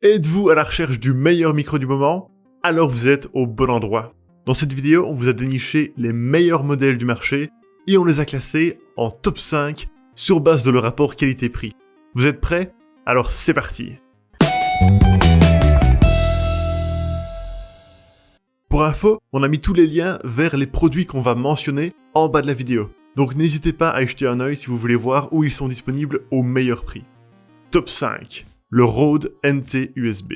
Êtes-vous à la recherche du meilleur micro du moment? Alors vous êtes au bon endroit. Dans cette vidéo, on vous a déniché les meilleurs modèles du marché et on les a classés en top 5 sur base de leur rapport qualité-prix. Vous êtes prêts? Alors c'est parti! Pour info, on a mis tous les liens vers les produits qu'on va mentionner en bas de la vidéo. Donc n'hésitez pas à y jeter un œil si vous voulez voir où ils sont disponibles au meilleur prix. Top 5. Le Rode NT USB.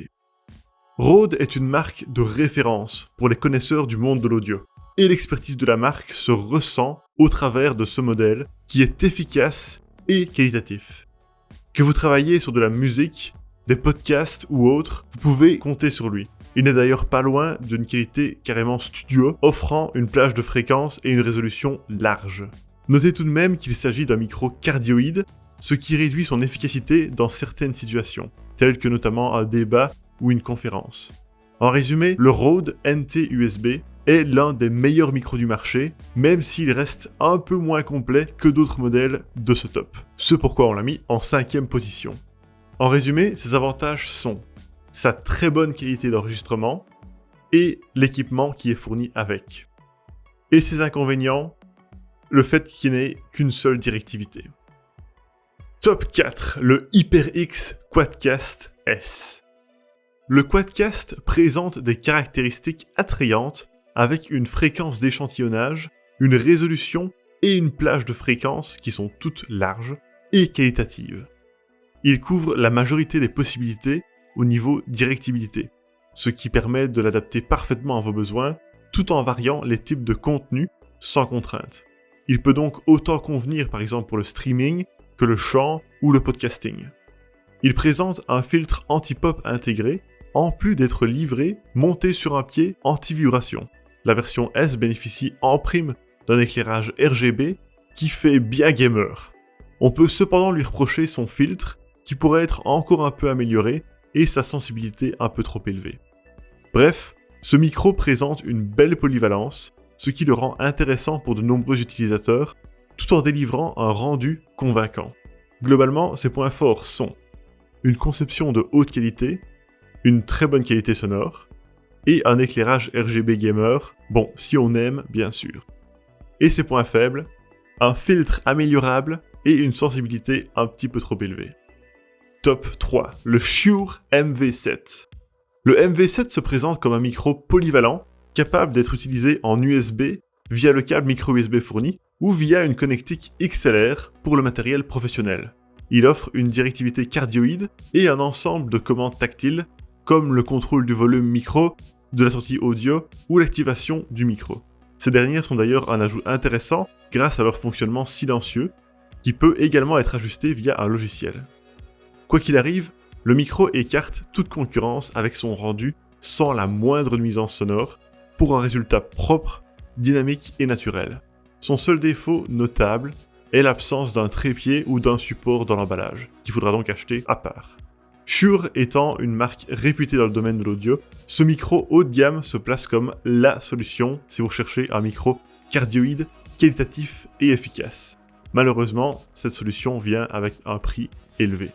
Rode est une marque de référence pour les connaisseurs du monde de l'audio. Et l'expertise de la marque se ressent au travers de ce modèle qui est efficace et qualitatif. Que vous travaillez sur de la musique, des podcasts ou autres, vous pouvez compter sur lui. Il n'est d'ailleurs pas loin d'une qualité carrément studio, offrant une plage de fréquences et une résolution large. Notez tout de même qu'il s'agit d'un micro cardioïde, ce qui réduit son efficacité dans certaines situations, telles que notamment un débat ou une conférence. En résumé, le Rode NT USB est l'un des meilleurs micros du marché, même s'il reste un peu moins complet que d'autres modèles de ce top. Ce pourquoi on l'a mis en 5e position. En résumé, ses avantages sont sa très bonne qualité d'enregistrement et l'équipement qui est fourni avec. Et ses inconvénients, le fait qu'il n'ait qu'une seule directivité. Top 4, le HyperX Quadcast S. Le Quadcast présente des caractéristiques attrayantes avec une fréquence d'échantillonnage, une résolution et une plage de fréquences qui sont toutes larges et qualitatives. Il couvre la majorité des possibilités au niveau directibilité, ce qui permet de l'adapter parfaitement à vos besoins tout en variant les types de contenus sans contrainte. Il peut donc autant convenir par exemple pour le streaming que le chant ou le podcasting. Il présente un filtre anti-pop intégré, en plus d'être livré, monté sur un pied anti-vibration. La version S bénéficie en prime d'un éclairage RGB qui fait bien gamer. On peut cependant lui reprocher son filtre, qui pourrait être encore un peu amélioré, et sa sensibilité un peu trop élevée. Bref, ce micro présente une belle polyvalence, ce qui le rend intéressant pour de nombreux utilisateurs, tout en délivrant un rendu convaincant. Globalement, ses points forts sont une conception de haute qualité, une très bonne qualité sonore, et un éclairage RGB gamer, bon, si on aime, bien sûr. Et ses points faibles, un filtre améliorable et une sensibilité un petit peu trop élevée. Top 3, le Shure MV7. Le MV7 se présente comme un micro polyvalent, capable d'être utilisé en USB via le câble micro USB fourni, ou via une connectique XLR pour le matériel professionnel. Il offre une directivité cardioïde et un ensemble de commandes tactiles, comme le contrôle du volume micro, de la sortie audio ou l'activation du micro. Ces dernières sont d'ailleurs un ajout intéressant grâce à leur fonctionnement silencieux, qui peut également être ajusté via un logiciel. Quoi qu'il arrive, le micro écarte toute concurrence avec son rendu sans la moindre nuisance sonore, pour un résultat propre, dynamique et naturel. Son seul défaut notable est l'absence d'un trépied ou d'un support dans l'emballage, qu'il faudra donc acheter à part. Shure étant une marque réputée dans le domaine de l'audio, ce micro haut de gamme se place comme la solution si vous cherchez un micro cardioïde, qualitatif et efficace. Malheureusement, cette solution vient avec un prix élevé.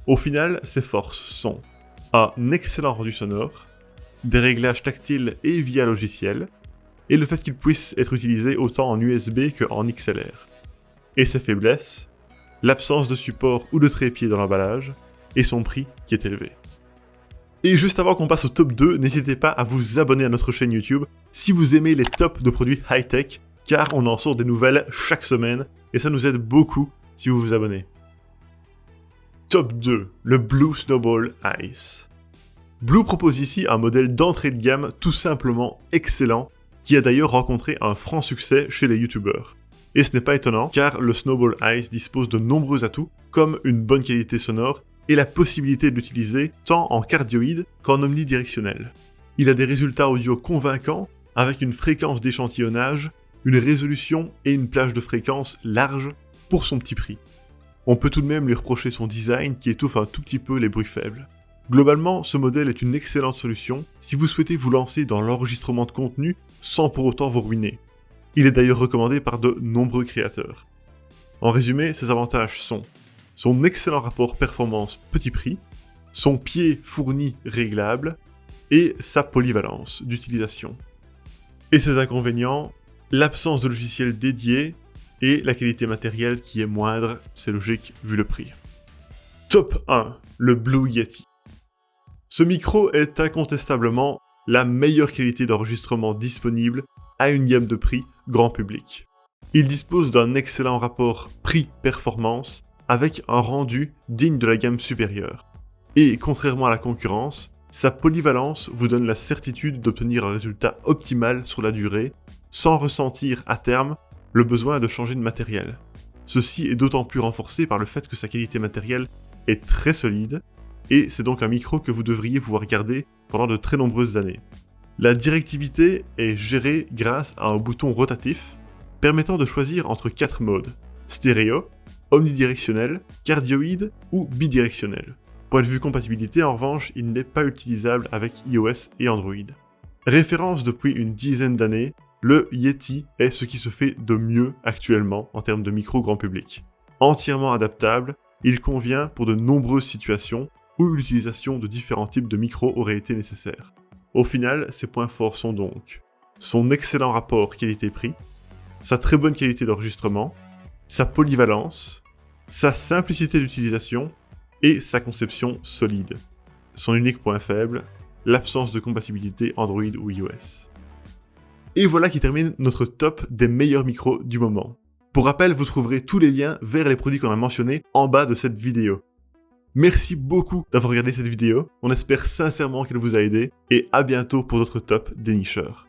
Au final, ses forces sont un excellent rendu sonore, des réglages tactiles et via logiciel, et le fait qu'il puisse être utilisé autant en USB qu'en XLR. Et ses faiblesses, l'absence de support ou de trépied dans l'emballage, et son prix qui est élevé. Et juste avant qu'on passe au top 2, n'hésitez pas à vous abonner à notre chaîne YouTube si vous aimez les tops de produits high-tech, car on en sort des nouvelles chaque semaine, et ça nous aide beaucoup si vous vous abonnez. Top 2, le Blue Snowball Ice. Blue propose ici un modèle d'entrée de gamme tout simplement excellent, qui a d'ailleurs rencontré un franc succès chez les youtubeurs. Et ce n'est pas étonnant, car le Snowball Ice dispose de nombreux atouts, comme une bonne qualité sonore et la possibilité de l'utiliser tant en cardioïde qu'en omnidirectionnel. Il a des résultats audio convaincants, avec une fréquence d'échantillonnage, une résolution et une plage de fréquences large pour son petit prix. On peut tout de même lui reprocher son design qui étouffe un tout petit peu les bruits faibles. Globalement, ce modèle est une excellente solution si vous souhaitez vous lancer dans l'enregistrement de contenu sans pour autant vous ruiner. Il est d'ailleurs recommandé par de nombreux créateurs. En résumé, ses avantages sont son excellent rapport performance-petit prix, son pied fourni réglable et sa polyvalence d'utilisation. Et ses inconvénients, l'absence de logiciel dédié et la qualité matérielle qui est moindre, c'est logique vu le prix. Top 1, le Blue Yeti. Ce micro est incontestablement la meilleure qualité d'enregistrement disponible à une gamme de prix grand public. Il dispose d'un excellent rapport prix-performance avec un rendu digne de la gamme supérieure. Et contrairement à la concurrence, sa polyvalence vous donne la certitude d'obtenir un résultat optimal sur la durée, sans ressentir à terme le besoin de changer de matériel. Ceci est d'autant plus renforcé par le fait que sa qualité matérielle est très solide, et c'est donc un micro que vous devriez pouvoir garder pendant de très nombreuses années. La directivité est gérée grâce à un bouton rotatif, permettant de choisir entre 4 modes: stéréo, omnidirectionnel, cardioïde ou bidirectionnel. Point de vue compatibilité, en revanche, il n'est pas utilisable avec iOS et Android. Référence depuis une dizaine d'années, le Yeti est ce qui se fait de mieux actuellement en termes de micro grand public. Entièrement adaptable, il convient pour de nombreuses situations où l'utilisation de différents types de micros aurait été nécessaire. Au final, ses points forts sont donc son excellent rapport qualité-prix, sa très bonne qualité d'enregistrement, sa polyvalence, sa simplicité d'utilisation et sa conception solide. Son unique point faible, l'absence de compatibilité Android ou iOS. Et voilà qui termine notre top des meilleurs micros du moment. Pour rappel, vous trouverez tous les liens vers les produits qu'on a mentionnés en bas de cette vidéo. Merci beaucoup d'avoir regardé cette vidéo, on espère sincèrement qu'elle vous a aidé, et à bientôt pour d'autres tops dénicheurs.